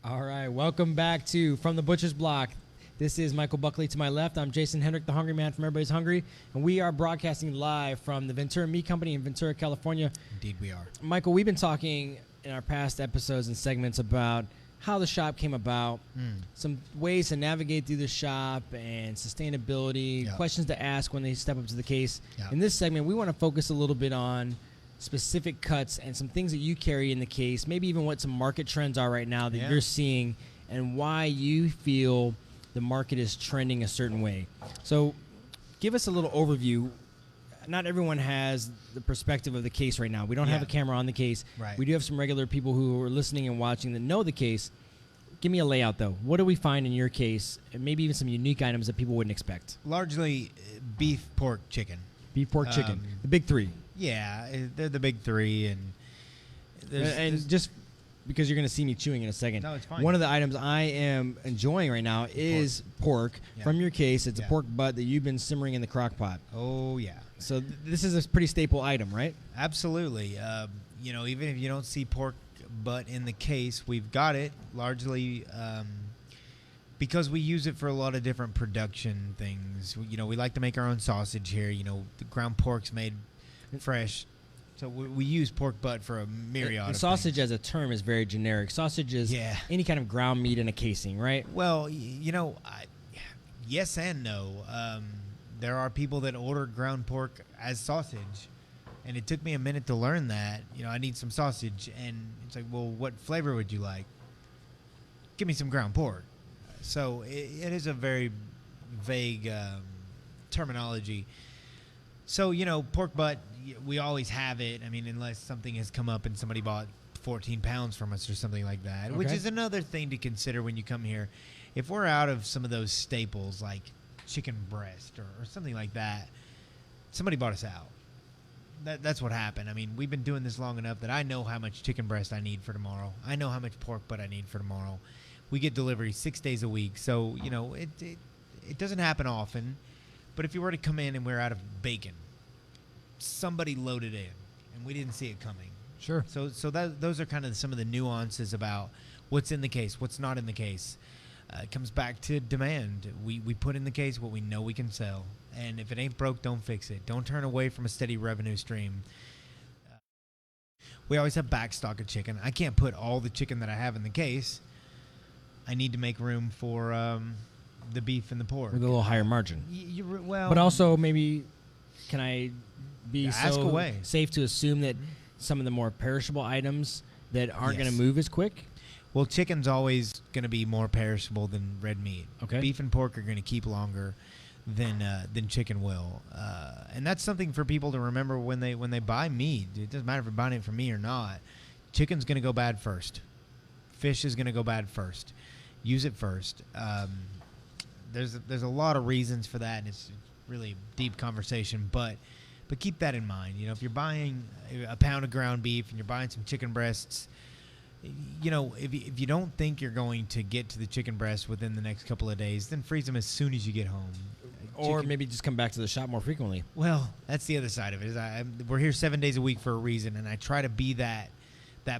All right, welcome back to From the Butcher's Block. This is Michael Buckley to my left. I'm Jason Hendrick, the Hungry Man from Everybody's Hungry, and we are broadcasting live from the Ventura Meat Company in Ventura, California. Indeed we are. Michael, we've been talking in our past episodes and segments about how the shop came about, some ways to navigate through the shop and sustainability, questions to ask when they step up to the case. In this segment, we want to focus a little bit on specific cuts and some things that you carry in the case, maybe even what some market trends are right now that you're seeing and why you feel the market is trending a certain way. So give us a little overview. Not everyone has the perspective of the case right now. We don't have a camera on the case. Right. We do have some regular people who are listening and watching that know the case. Give me a layout, though. What do we find in your case, and maybe even some unique items that people wouldn't expect? Largely beef, pork, chicken. Beef, pork, chicken. The big three. Yeah, they're the big three. And just because you're going to see me chewing in a second. No, it's fine. One of the items I am enjoying right now is pork from your case. It's a pork butt that you've been simmering in the crock pot. Oh, yeah. So this is a pretty staple item, right? Absolutely. Even if you don't see pork butt in the case, we've got it largely because we use it for a lot of different production things. We like to make our own sausage here. The ground pork's made fresh. So we use pork butt for a myriad of sausage things. as a term is very generic. Sausage is any kind of ground meat in a casing, right? Well, yes and no. There are people that order ground pork as sausage, and it took me a minute to learn that. I need some sausage, and it's like, well, what flavor would you like? Give me some ground pork. So it is a very vague terminology. So, pork butt, we always have it. I mean, unless something has come up and somebody bought 14 pounds from us or something like that, which is another thing to consider when you come here. If we're out of some of those staples like chicken breast or something like that, somebody bought us out. That's what happened. I mean, we've been doing this long enough that I know how much chicken breast I need for tomorrow. I know how much pork butt I need for tomorrow. We get delivery 6 days a week, so, it doesn't happen often. But if you were to come in and we're out of bacon, somebody loaded in, and we didn't see it coming. Sure. So those are kind of some of the nuances about what's in the case, what's not in the case. It comes back to demand. We put in the case what we know we can sell, and if it ain't broke, don't fix it. Don't turn away from a steady revenue stream. We always have back stock of chicken. I can't put all the chicken that I have in the case. I need to make room for the beef and the pork. With a little higher margin. But also maybe, can I be ask away. Safe to assume that some of the more perishable items that aren't going to move as quick? Well, chicken's always going to be more perishable than red meat. Okay. Beef and pork are going to keep longer than chicken will, and that's something for people to remember when they buy meat. It doesn't matter if you're buying it from me or not. Chicken's going to go bad first. Fish is going to go bad first. Use it first. There's a lot of reasons for that, and it's really a deep conversation, but keep that in mind. If you're buying a pound of ground beef and you're buying some chicken breasts, if you don't think you're going to get to the chicken breast within the next couple of days, then freeze them as soon as you get home. Or maybe just come back to the shop more frequently. Well, that's the other side of it. We're here 7 days a week for a reason, and I try to be that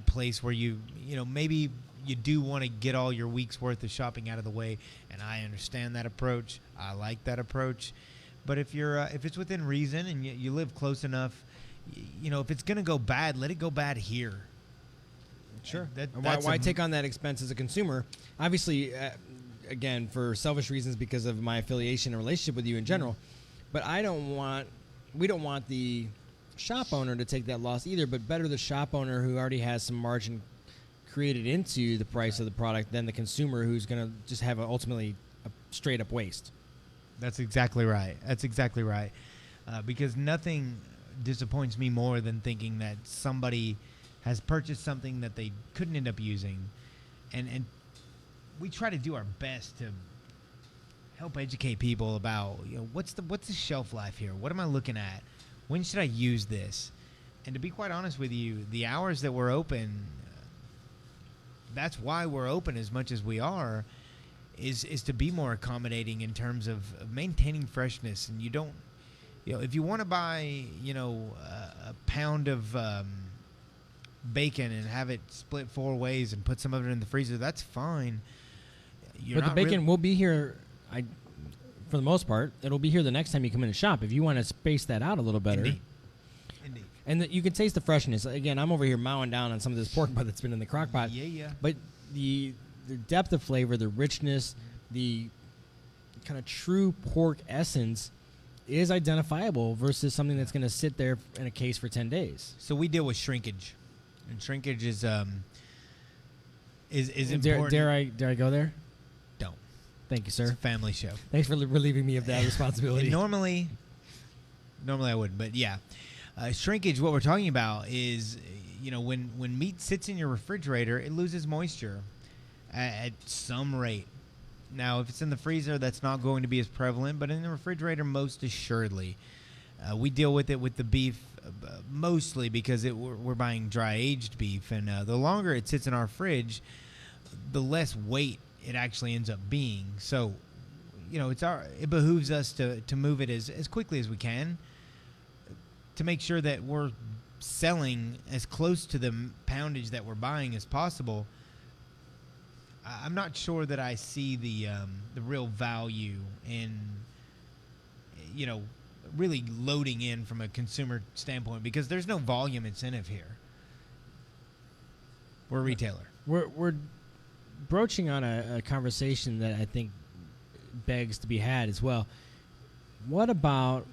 place where maybe you do want to get all your week's worth of shopping out of the way, and I understand that approach. I like that approach. But if it's within reason and you live close enough, if it's going to go bad, let it go bad here. Sure. Why take on that expense as a consumer? Obviously, again, for selfish reasons because of my affiliation and relationship with you in general. But we don't want the shop owner to take that loss either, but better the shop owner who already has some margin created into the price of the product than the consumer who's going to just have ultimately a straight up waste. That's exactly right. Because nothing disappoints me more than thinking that somebody has purchased something that they couldn't end up using, and we try to do our best to help educate people about what's the shelf life here. What am I looking at? When should I use this? And to be quite honest with you, the hours that we're open, that's why we're open as much as we are, is to be more accommodating in terms of maintaining freshness. And you don't, if you want to buy, a pound of bacon and have it split 4 ways and put some of it in the freezer, that's fine. But the bacon will be here, for the most part. It'll be here the next time you come in the shop. If you want to space that out a little better. Indeed. And you can taste the freshness. Again, I'm over here mowing down on some of this pork butt that's been in the crock pot. Yeah. But the depth of flavor, the richness, the kind of true pork essence is identifiable versus something that's going to sit there in a case for 10 days. So we deal with shrinkage. And shrinkage is important. Dare I go there? Don't. Thank you, sir. It's a family show. Thanks for relieving me of that responsibility. Normally I wouldn't, but yeah. Shrinkage, what we're talking about is, when meat sits in your refrigerator, it loses moisture at some rate. Now, if it's in the freezer, that's not going to be as prevalent, but in the refrigerator, most assuredly. We deal with it with the beef mostly because we're buying dry-aged beef, and the longer it sits in our fridge, the less weight it actually ends up being. So, it behooves us to move it as quickly as we can to make sure that we're selling as close to the poundage that we're buying as possible. I'm not sure that I see the real value in, really loading in from a consumer standpoint because there's no volume incentive here. We're a retailer. We're broaching on a conversation that I think begs to be had as well. What about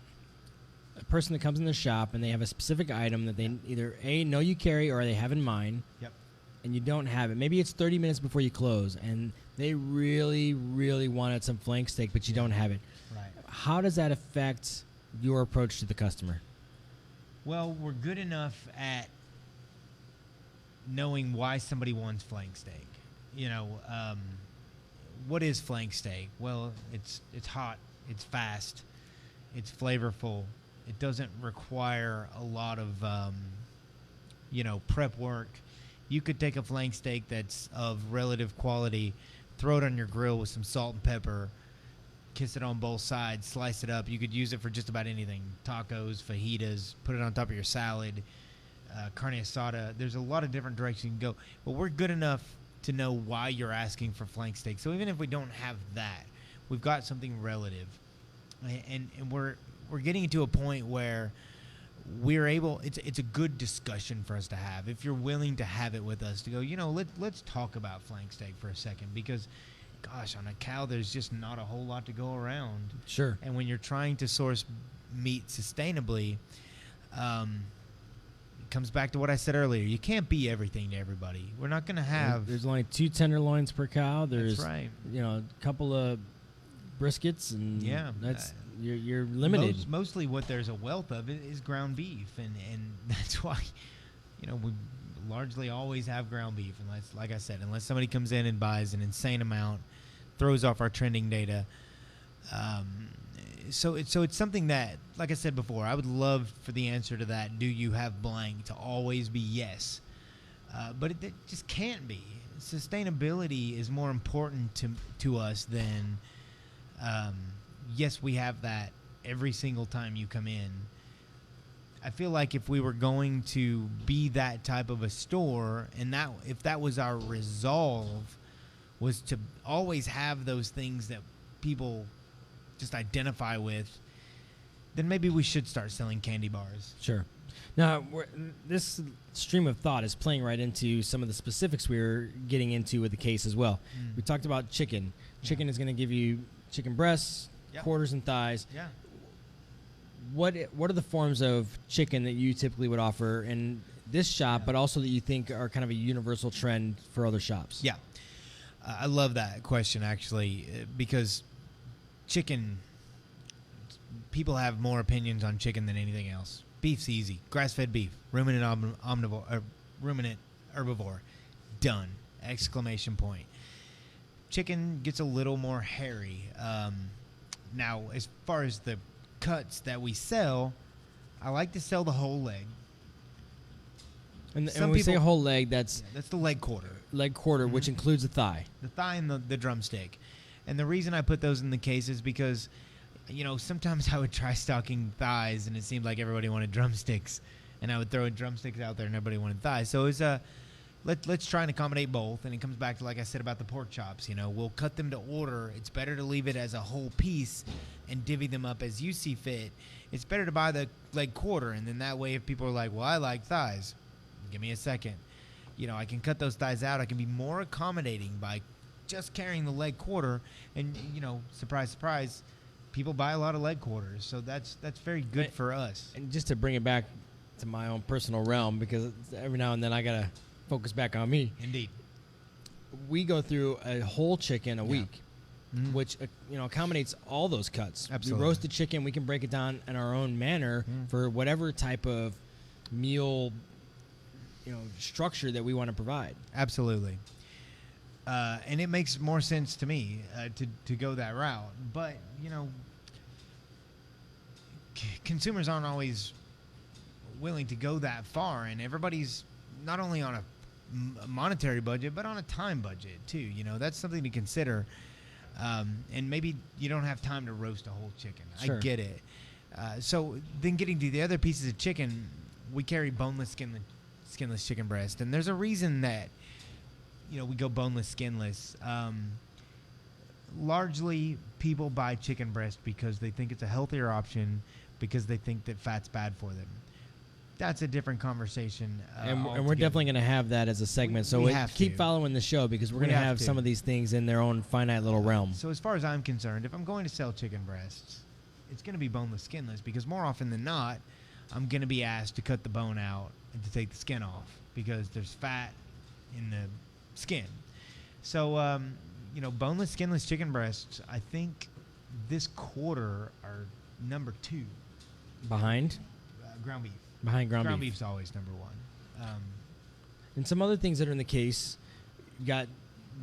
a person that comes in the shop and they have a specific item that they either know you carry or they have in mind? Yep. And you don't have it. Maybe it's 30 minutes before you close, and they really, really wanted some flank steak, but you don't have it. Right. How does that affect your approach to the customer? Well, we're good enough at knowing why somebody wants flank steak. What is flank steak? Well, it's hot, it's fast, it's flavorful. It doesn't require a lot of, prep work. You could take a flank steak that's of relative quality, throw it on your grill with some salt and pepper, kiss it on both sides, slice it up. You could use it for just about anything. Tacos, fajitas, put it on top of your salad, carne asada. There's a lot of different directions you can go. But we're good enough to know why you're asking for flank steak. So even if we don't have that, we've got something relative. And we're getting to a point where we're able, it's a good discussion for us to have. If you're willing to have it with us to go, let's talk about flank steak for a second because, gosh, on a cow, there's just not a whole lot to go around. Sure. And when you're trying to source meat sustainably, it comes back to what I said earlier. You can't be everything to everybody. We're not going to have. There's only 2 tenderloins per cow. There's, that's right. A couple of briskets, and yeah, that's you're limited. Mostly what there's a wealth of is ground beef, and that's why we largely always have ground beef unless, like I said, unless somebody comes in and buys an insane amount, throws off our trending data. So it's something that, like I said before, I would love for the answer to that, do you have blank, to always be yes, but it just can't be. Sustainability is more important to us than yes, we have that every single time you come in. I feel like if we were going to be that type of a store, and that if that was our resolve, was to always have those things that people just identify with, then maybe we should start selling candy bars. Sure. Now, this stream of thought is playing right into some of the specifics we were getting into with the case as well. We talked about chicken. Chicken is going to give you chicken breasts, quarters, and thighs. Yeah. What are the forms of chicken that you typically would offer in this shop, but also that you think are kind of a universal trend for other shops? Yeah. I love that question, actually, because chicken, people have more opinions on chicken than anything else. Beef's easy. Grass-fed beef. Ruminant omnivore, or ruminant herbivore. Done. Exclamation point. Chicken gets a little more hairy. Now, as far as the cuts that we sell, I like to sell the whole leg. And when we say whole leg, that's the leg quarter. Leg quarter, which includes the thigh. The thigh and the drumstick. And the reason I put those in the case is because, sometimes I would try stocking thighs and it seemed like everybody wanted drumsticks. and I would throw drumsticks out there, and everybody wanted thighs. So it was let's try and accommodate both. And it comes back to, like I said, about the pork chops. We'll cut them to order. It's better to leave it as a whole piece and divvy them up as you see fit. It's better to buy the leg quarter, and then that way, if people are like, well, I like thighs, give me a second. I can cut those thighs out. I can be more accommodating by just carrying the leg quarter. And, surprise, surprise, people buy a lot of leg quarters. So that's very good for us. And just to bring it back to my own personal realm, because every now and then I got to focus back on me. Indeed. We go through a whole chicken a week, which, accommodates all those cuts. Absolutely. We roast the chicken. We can break it down in our own manner for whatever type of meal structure that we want to provide. Absolutely. And it makes more sense to me to go that route. But, consumers aren't always willing to go that far. And everybody's not only on a monetary budget, but on a time budget, too. That's something to consider. And maybe you don't have time to roast a whole chicken. Sure. I get it. So then getting to the other pieces of chicken, we carry boneless, skinless chicken breast, and there's a reason that we go boneless, skinless. Largely, people buy chicken breast because they think it's a healthier option, because they think that fat's bad for them. That's a different conversation. And we're definitely going to have that as a segment. So keep following the show, because we're going to have some of these things in their own finite little realm. So as far as I'm concerned, if I'm going to sell chicken breasts, it's going to be boneless, skinless, because more often than not, I'm going to be asked to cut the bone out and to take the skin off, because there's fat in the skin. So, boneless, skinless chicken breasts, I think this quarter are number 2. Behind? Ground beef. Behind ground beef. Ground beef's always number 1. And some other things that are in the case, you got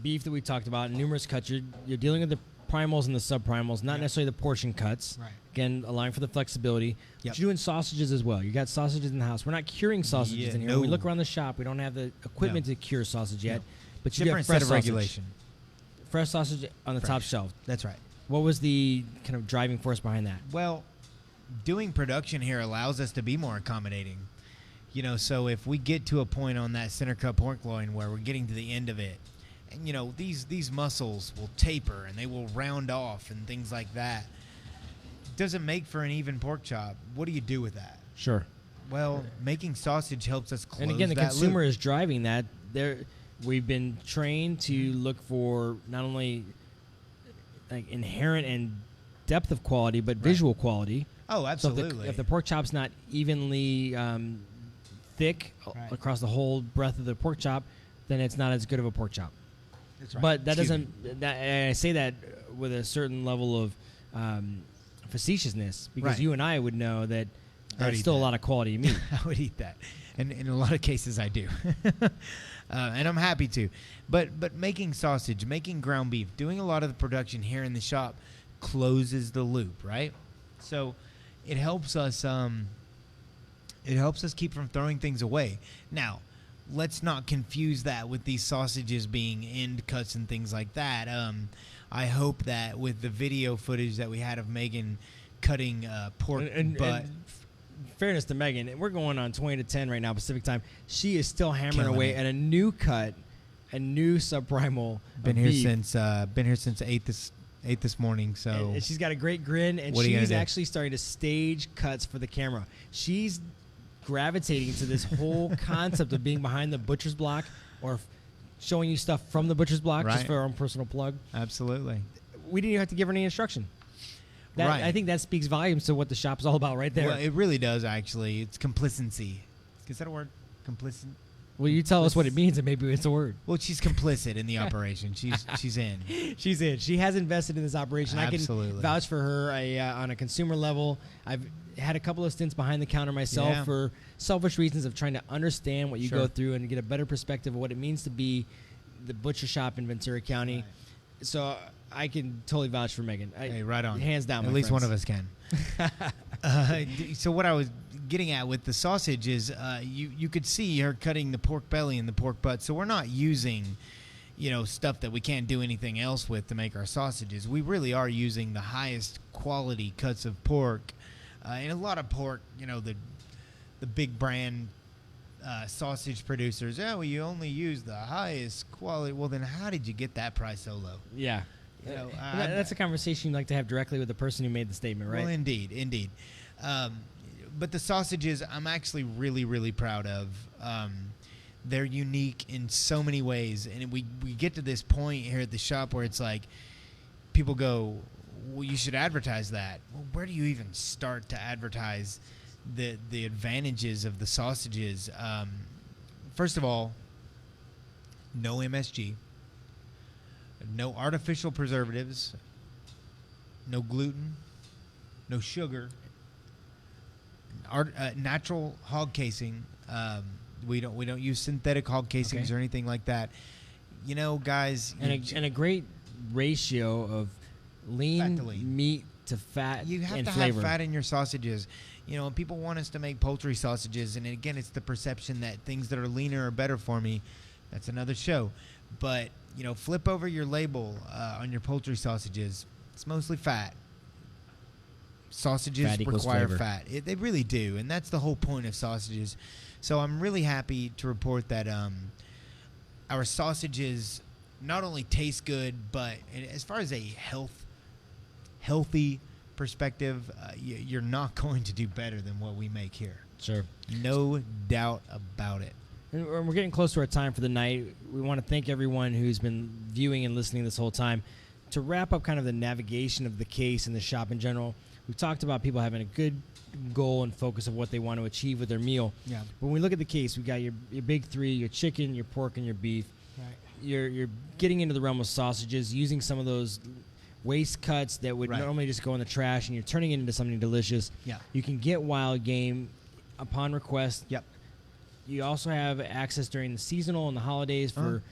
beef that we talked about, numerous cuts. You're dealing with the primals and the subprimals, not necessarily the portion cuts. Right. Again, allowing for the flexibility. Yep. But you're doing sausages as well. You got sausages in the house. We're not curing sausages in here. No. We look around the shop. We don't have the equipment to cure sausage yet. But you different get fresh set of sausage. regulation. Fresh sausage on the top shelf. That's right. What was the kind of driving force behind that? Well, doing production here allows us to be more accommodating. So if we get to a point on that center cut pork loin where we're getting to the end of it, and these muscles will taper and they will round off and things like that, doesn't make for an even pork chop. What do you do with that? Sure. Well, making sausage helps us close that And again, the loop. consumer is driving that. We've been trained to look for not only like inherent and depth of quality, but visual quality. Oh, absolutely. So if the pork chop's not evenly thick across the whole breadth of the pork chop, then it's not as good of a pork chop. That's right. But that I say that with a certain level of facetiousness, because you and I would know that there's still a lot of quality meat. I would eat that, and in a lot of cases I do, and I'm happy to. But making sausage, making ground beef, doing a lot of the production here in the shop closes the loop, right? So it helps us. It helps us keep from throwing things away. Now, let's not confuse that with these sausages being end cuts and things like that. I hope that with the video footage that we had of Megan cutting pork butt. And fairness to Megan, we're going on 20 to 10 right now Pacific time. She is still hammering away at a new cut, a new subprimal. Been here since 8 this morning. So and she's got a great grin, and she's actually starting to stage cuts for the camera. She's gravitating to this whole concept of being behind the butcher's block or showing you stuff from the butcher's block, just for our own personal plug. Absolutely. We didn't even have to give her any instruction. I think that speaks volumes to what the shop's all about right there. Well, it really does, actually. It's complacency. Is that a word? Complicit? Well, you tell us what it means, and maybe it's a word. Well, she's complicit in the operation. She's in. She's in. She has invested in this operation. Absolutely. I can vouch for her on a consumer level. I've had a couple of stints behind the counter myself for selfish reasons of trying to understand what you go through and get a better perspective of what it means to be the butcher shop in Ventura County. Right. So I can totally vouch for Megan. Hey, right on. Hands down, At least one of us can. So what I was getting at with the sausage is you could see her cutting the pork belly and the pork butt. So we're not using, stuff that we can't do anything else with to make our sausages. We really are using the highest quality cuts of pork. And a lot of pork, the big brand sausage producers. Oh, well, you only use the highest quality. Well, then how did you get that price so low? Yeah. You know, that's a conversation you'd like to have directly with the person who made the statement, right? Well, indeed. But the sausages, I'm actually really, really proud of. They're unique in so many ways, and we get to this point here at the shop where it's like people go, well, you should advertise that. Well, where do you even start to advertise the advantages of the sausages? First of all, no MSG, no artificial preservatives, no gluten, no sugar, natural hog casing. We don't use synthetic hog casings or anything like that. You know, guys, and a great ratio of lean meat to fat. You have and to flavor. have fat in your sausages. You know, people want us to make poultry sausages, and again, it's the perception that things that are leaner are better for me. That's another show. But you know, flip over your label on your poultry sausages. It's mostly fat. Sausages require fat. They really do, and that's the whole point of sausages. So I'm really happy to report that our sausages not only taste good, but as far as a healthy perspective, you're not going to do better than what we make here. Sure. No doubt about it. And we're getting close to our time for the night. We want to thank everyone who's been viewing and listening this whole time. To wrap up kind of the navigation of the case and the shop in general, we've talked about people having a good goal and focus of what they want to achieve with their meal. Yeah. When we look at the case, we got your big three: your chicken, your pork, and your beef. Right. You're getting into the realm of sausages, using some of those waste cuts that would normally just go in the trash, and you're turning it into something delicious. Yeah. You can get wild game upon request. Yep. You also have access during the seasonal and the holidays for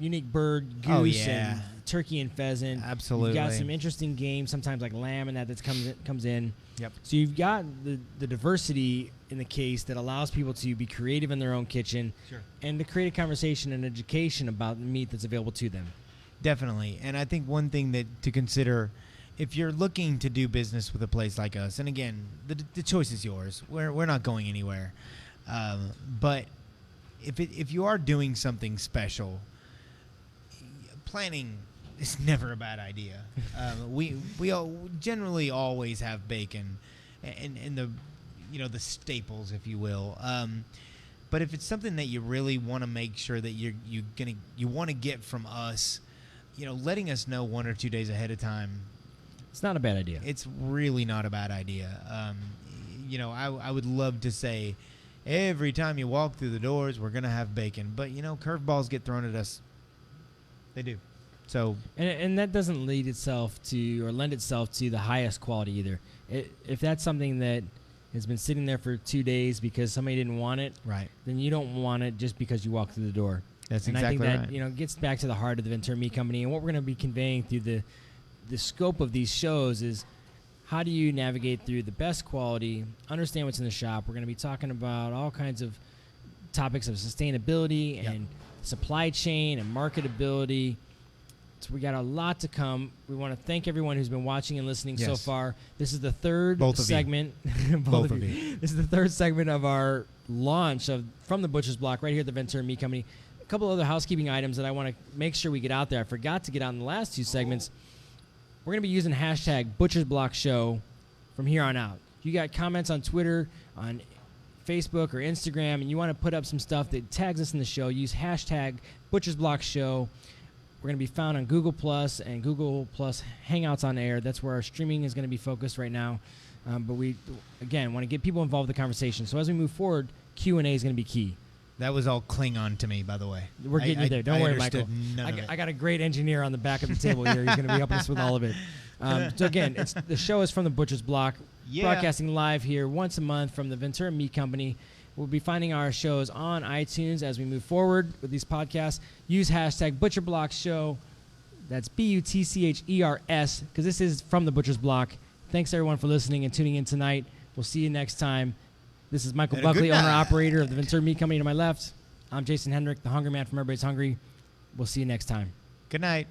unique bird, goose, and turkey and pheasant. Absolutely. You've got some interesting games, sometimes like lamb and that comes in. Yep. So you've got the diversity in the case that allows people to be creative in their own kitchen and to create a conversation and education about the meat that's available to them. Definitely. And I think one thing that to consider, if you're looking to do business with a place like us, and again, the choice is yours. We're not going anywhere. But if you are doing something special, planning is never a bad idea. We generally always have bacon and the staples, if you will. But if it's something that you really want to make sure that you want to get from us, letting us know 1 or 2 days ahead of time, it's not a bad idea. It's really not a bad idea. I would love to say every time you walk through the doors, we're gonna have bacon, but curveballs get thrown at us. They do. So and that doesn't lend itself to the highest quality either. If that's something that has been sitting there for 2 days because somebody didn't want it, right, then you don't want it just because you walk through the door. That's and exactly I think that gets back to the heart of the Ventura Meat Company, and what we're going to be conveying through the scope of these shows is how do you navigate through the best quality, understand what's in the shop. We're going to be talking about all kinds of topics of sustainability and supply chain and marketability. So we got a lot to come. We want to thank everyone who's been watching and listening so far. This is the third segment. Both of you. This is the third segment of our launch from the Butcher's Block right here at the Ventura Meat Company. A couple other housekeeping items that I want to make sure we get out there. I forgot to get out in the last 2 segments. We're going to be using hashtag Butcher's Block Show from here on out. You got comments on Twitter, on Facebook or Instagram, and you want to put up some stuff that tags us in the show, use hashtag Butcher's Block Show. We're going to be found on Google Plus and Google Plus Hangouts on Air. That's where our streaming is going to be focused right now. But we, again, want to get people involved in the conversation. So as we move forward, Q&A is going to be key. That was all Klingon to me, by the way. We're getting you there. Don't worry, Michael. I got a great engineer on the back of the table here. He's going to be helping us with all of it. So again, the show is from the Butcher's Block, broadcasting live here once a month from the Ventura Meat Company. We'll be finding our shows on iTunes as we move forward with these podcasts. Use hashtag Butcher Block Show. That's BUTCHERS, because this is from the Butcher's Block. Thanks, everyone, for listening and tuning in tonight. We'll see you next time. This is Michael Buckley, owner-operator of the Ventura Meat Company. To my left, I'm Jason Hendrick, the Hungry Man from Everybody's Hungry. We'll see you next time. Good night.